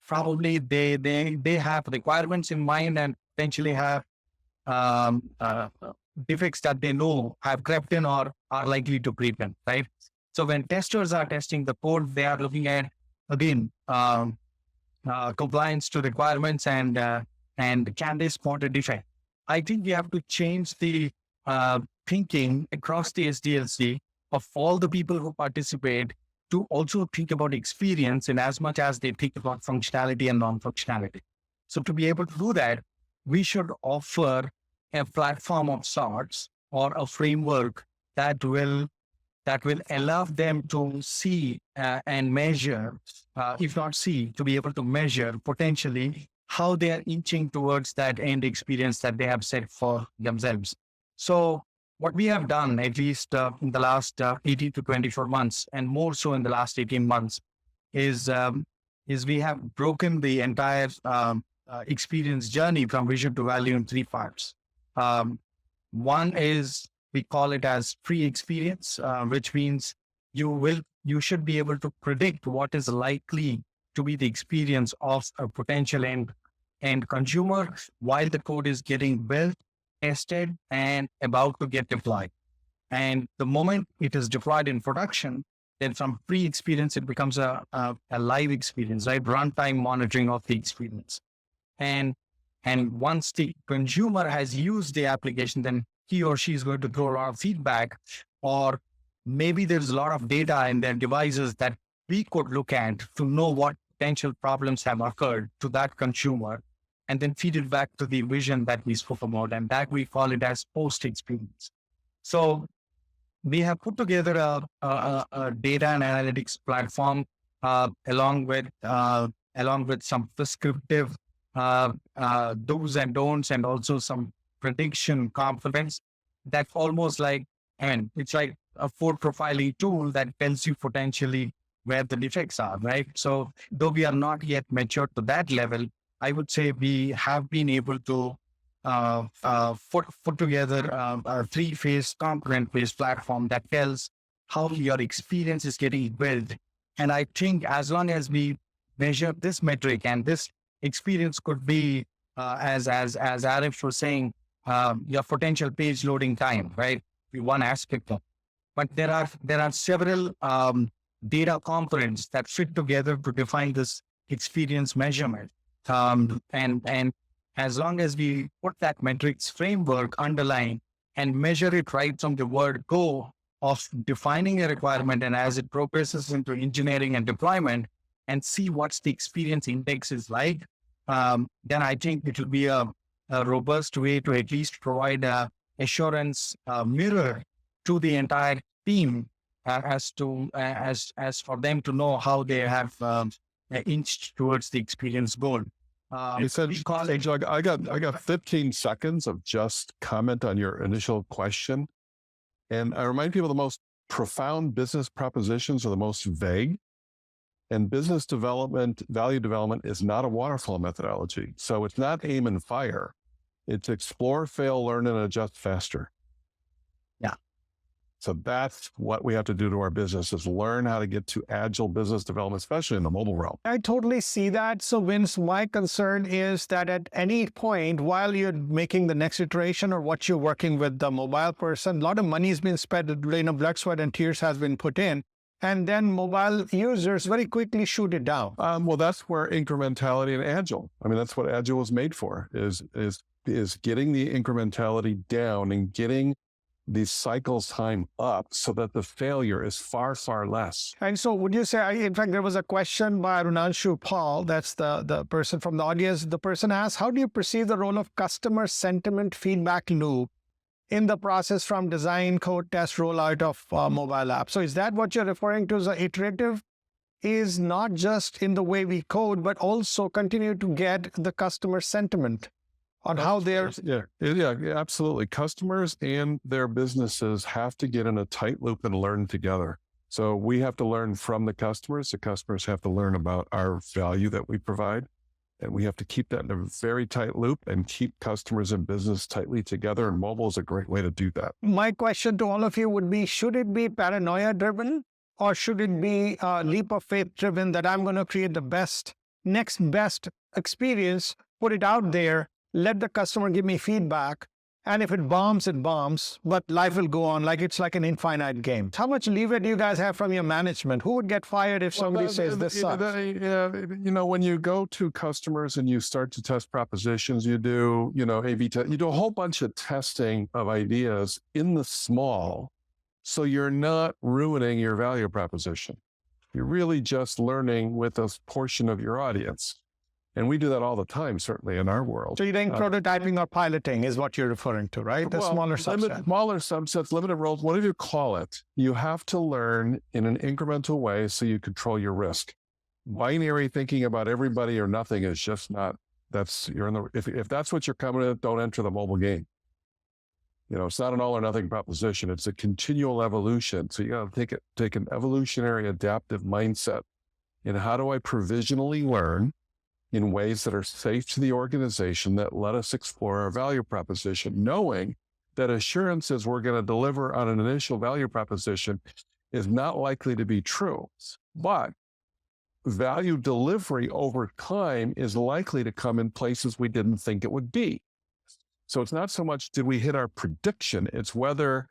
probably they have requirements in mind and potentially have defects that they know have crept in or are likely to creep in, right? So when testers are testing the code, they are looking at, again, compliance to requirements and can they spot a defect? I think we have to change the thinking across the SDLC of all the people who participate to also think about experience in as much as they think about functionality and non-functionality. So to be able to do that, we should offer a platform of sorts or a framework that will allow them to see and measure, if not see, to be able to measure potentially how they are inching towards that end experience that they have set for themselves. So what we have done, at least in the last 18 to 24 months, and more so in the last 18 months, is we have broken the entire experience journey from vision to value in 3 parts. One is, we call it as pre-experience, which means you should be able to predict what is likely to be the experience of a potential end consumer while the code is getting built, tested, and about to get deployed. And the moment it is deployed in production, then from pre-experience, it becomes a live experience, right? Runtime monitoring of the experience. And once the consumer has used the application, then he or she is going to throw a lot of feedback, or maybe there's a lot of data in their devices that we could look at to know what potential problems have occurred to that consumer, and then feed it back to the vision that we spoke about. And that we call it as post-experience. So we have put together a data and analytics platform along with some prescriptive do's and don'ts, and also some prediction components that almost like, it's like a code profiling tool that tells you potentially where the defects are, right? So though we are not yet matured to that level, I would say we have been able to put together a 3-phase component-based platform that tells how your experience is getting built. And I think as long as we measure this metric, and this experience could be, as Aref was saying, your potential page loading time, right? One aspect of. But there are several data components that fit together to define this experience measurement. And as long as we put that metrics framework underline and measure it right from the word go of defining a requirement, and as it progresses into engineering and deployment, and see what's the experience index is like, then I think it will be a robust way to at least provide a assurance mirror to the entire team as for them to know how they have inched towards the experience goal.
Sanjog, I got 15 seconds of just comment on your initial question. And I remind people the most profound business propositions are the most vague. And business development, value development is not a waterfall methodology. So it's not aim and fire. It's explore, fail, learn, and adjust faster.
Yeah.
So that's what we have to do to our business, is learn how to get to agile business development, especially in the mobile realm.
I totally see that. So Vince, my concern is that at any point while you're making the next iteration or what you're working with the mobile person, a lot of money has been spent, blood, sweat, and tears has been put in. and then mobile users very quickly shoot it down.
Well, that's where incrementality and agile. I mean, that's what agile is made for, is getting the incrementality down and getting the cycle time up so that the failure is far, far less.
And so would you say, in fact, there was a question by Arunanshu Paul, that's the person from the audience. The person asked, how do you perceive the role of customer sentiment feedback loop in the process from design, code, test, rollout of mobile apps? So is that what you're referring to as an iterative? Is not just in the way we code, but also continue to get the customer sentiment on how they're...
Yeah, absolutely. Customers and their businesses have to get in a tight loop and learn together. So we have to learn from the customers have to learn about our value that we provide. And we have to keep that in a very tight loop and keep customers and business tightly together. And mobile is a great way to do that.
My question to all of you would be, should it be paranoia driven or should it be leap of faith driven that I'm going to create the next best experience, put it out there, let the customer give me feedback, and if it bombs, it bombs, but life will go on like it's like an infinite game. How much leeway do you guys have from your management? Who would get fired if somebody says this sucks?
When you go to customers and you start to test propositions, you do, A/B test, you do a whole bunch of testing of ideas in the small, so you're not ruining your value proposition. You're really just learning with a portion of your audience. And we do that all the time, certainly in our world.
So you're doing prototyping or piloting is what you're referring to, right? The smaller subset.
Smaller subsets, limited roles, whatever you call it. You have to learn in an incremental way so you control your risk. Binary thinking about everybody or nothing is just not, if that's what you're coming at, don't enter the mobile game. It's not an all or nothing proposition. It's a continual evolution. So you got to take an evolutionary adaptive mindset in how do I provisionally learn in ways that are safe to the organization that let us explore our value proposition, knowing that assurances we're going to deliver on an initial value proposition is not likely to be true. But value delivery over time is likely to come in places we didn't think it would be. So it's not so much did we hit our prediction, it's whether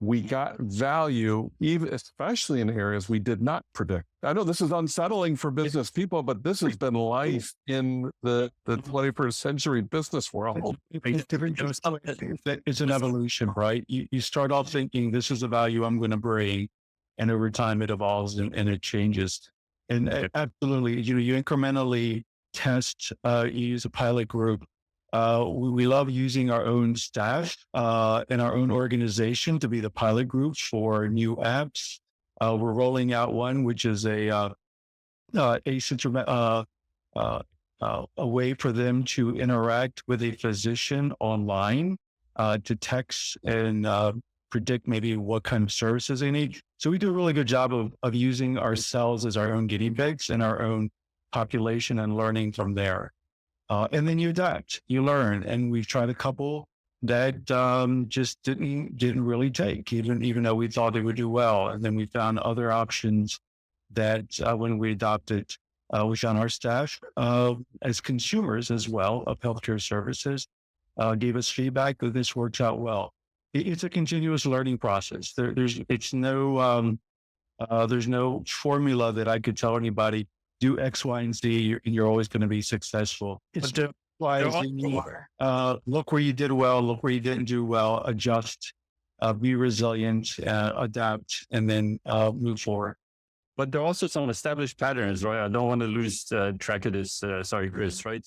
we got value, especially in areas we did not predict. I know this is unsettling for business people, but this has been life in the 21st century business world.
It's an evolution, right? You start off thinking this is a value I'm going to bring, and over time it evolves and it changes. And absolutely, you incrementally test, you use a pilot group. We love using our own staff and our own organization to be the pilot group for new apps. We're rolling out one, which is a way for them to interact with a physician online to text and predict maybe what kind of services they need. So we do a really good job of using ourselves as our own guinea pigs and our own population and learning from there. And then you adapt, you learn, and we've tried a couple that just didn't really take, even though we thought they would do well. And then we found other options that when we adopted, we found our staff as consumers as well of healthcare services gave us feedback that this works out well. It's a continuous learning process. There's no formula that I could tell anybody. Do X, Y, and Z, and you're always going to be successful. It's look where you did well, look where you didn't do well, adjust, be resilient, adapt, and then move forward.
But there are also some established patterns, right? I don't want to lose track of this. Sorry, Chris, right?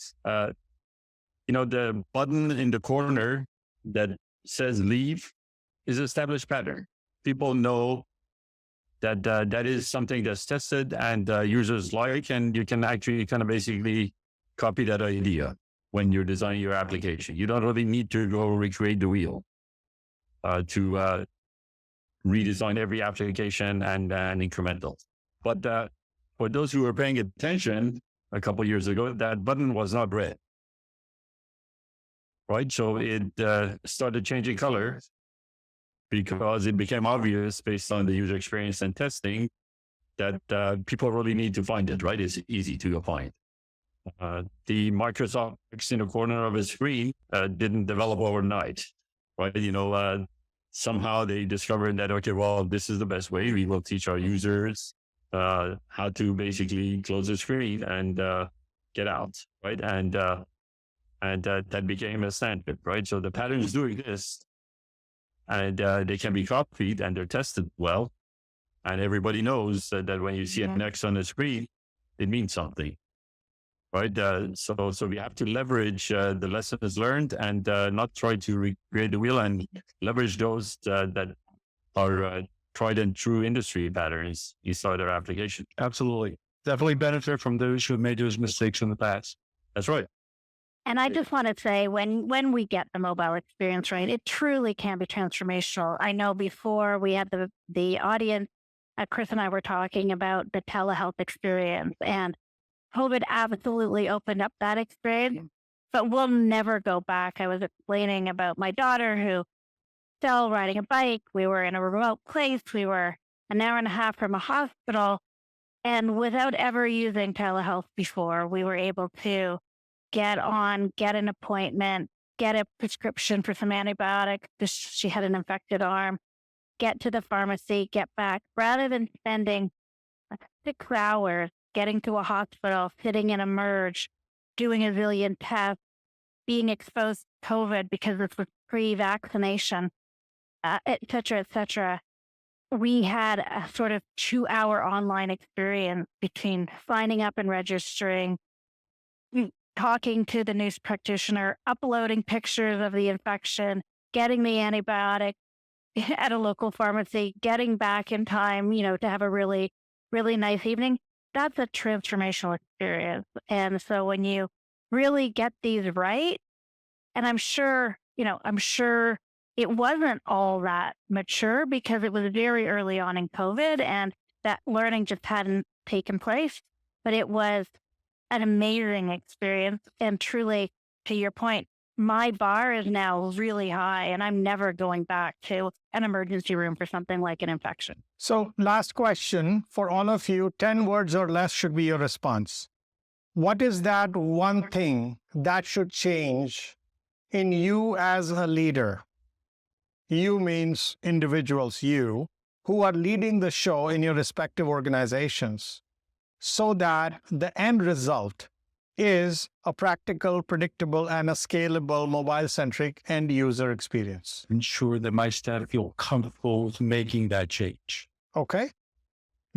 The button in the corner that says leave is an established pattern. People know that that is something that's tested and users like, and you can actually kind of basically copy that idea when you're designing your application. You don't really need to go recreate the wheel to redesign every application and incremental. But for those who were paying attention a couple of years ago, that button was not red, right? So it started changing color because it became obvious based on the user experience and testing that people really need to find it, right? It's easy to find. The Microsoft X in the corner of a screen didn't develop overnight, right? somehow they discovered that, okay, well, this is the best way. We will teach our users how to basically close the screen and get out, right? And that became a standard, right? So the pattern is doing this, and they can be copied and they're tested well. And everybody knows that when you see an X on the screen, it means something, right? So we have to leverage the lessons learned and not try to recreate the wheel, and leverage those that are tried and true industry patterns inside our application.
Absolutely. Definitely benefit from those who have made those mistakes in the past.
That's right.
And I just want to say, when we get the mobile experience right, it truly can be transformational. I know before we had the audience, Chris and I were talking about the telehealth experience, and COVID absolutely opened up that experience, but we'll never go back. I was explaining about my daughter who fell riding a bike. We were in a remote place. We were an hour and a half from a hospital. And without ever using telehealth before, we were able to get an appointment, get a prescription for some antibiotics. She had an infected arm, get to the pharmacy, get back, rather than spending 6 hours getting to a hospital, sitting in a merge, doing a zillion tests, being exposed to COVID because this was pre-vaccination, et cetera, et cetera. We had a sort of 2-hour online experience between signing up and registering, talking to the nurse practitioner, uploading pictures of the infection, getting the antibiotic at a local pharmacy, getting back in time, to have a really, really nice evening. That's a transformational experience. And so when you really get these right, and I'm sure it wasn't all that mature because it was very early on in COVID and that learning just hadn't taken place, but it was an amazing experience. And truly, to your point, my bar is now really high and I'm never going back to an emergency room for something like an infection.
So last question for all of you, 10 words or less should be your response. What is that one thing that should change in you as a leader? You means individuals, you, who are leading the show in your respective organizations, so that the end result is a practical, predictable, and a scalable, mobile-centric end-user experience.
Ensure that my staff feel comfortable with making that change.
Okay?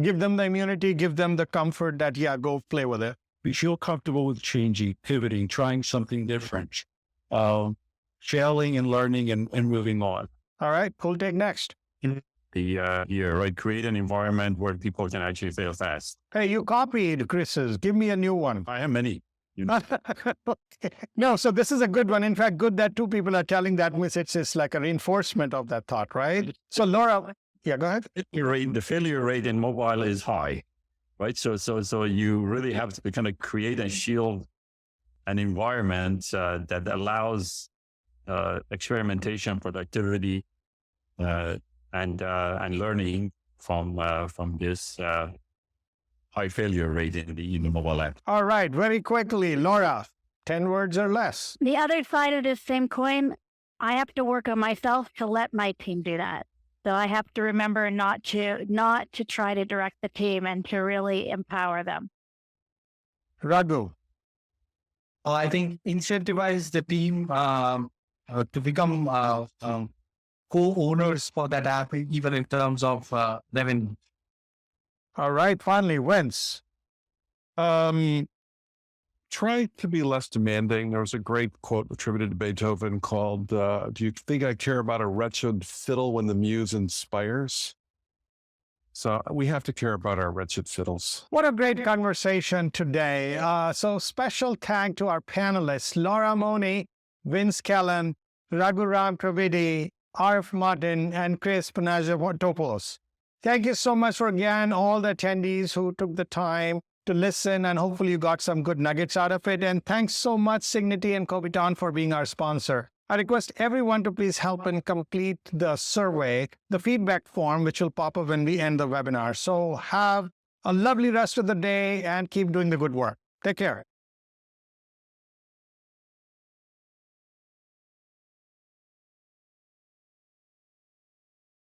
Give them the immunity, give them the comfort that, go play with it.
We feel comfortable with changing, pivoting, trying something different, failing and learning and moving on.
All right, cool. Take next.
Create an environment where people can actually fail fast.
Hey, you copied Chris's. Give me a new one.
I have many.
No, so this is a good one. In fact, good that 2 people are telling that message is like a reinforcement of that thought, right? So Laura, go ahead.
The failure rate in mobile is high, right? So you really have to kind of create and shield an environment that allows experimentation, productivity, and learning from this high failure rate in the mobile app.
All right, very quickly, Laura, 10 words or less.
The other side of this same coin, I have to work on myself to let my team do that. So I have to remember not to try to direct the team and to really empower them.
Raghu.
I think incentivize the team to become co-owners for that app, even in terms of revenue.
All right, finally, Vince.
Try to be less demanding. There was a great quote attributed to Beethoven called, do you think I care about a wretched fiddle when the muse inspires? So we have to care about our wretched fiddles.
What a great conversation today. So special thank to our panelists, Laura Moni, Vince Kellen, Raghuram Krovvidy, Aref Matin, and Chris Panagiotopoulos. Thank you so much for, again, all the attendees who took the time to listen, and hopefully you got some good nuggets out of it. And thanks so much, Cigniti and Copiton, for being our sponsor. I request everyone to please help and complete the survey, the feedback form, which will pop up when we end the webinar. So have a lovely rest of the day and keep doing the good work. Take care.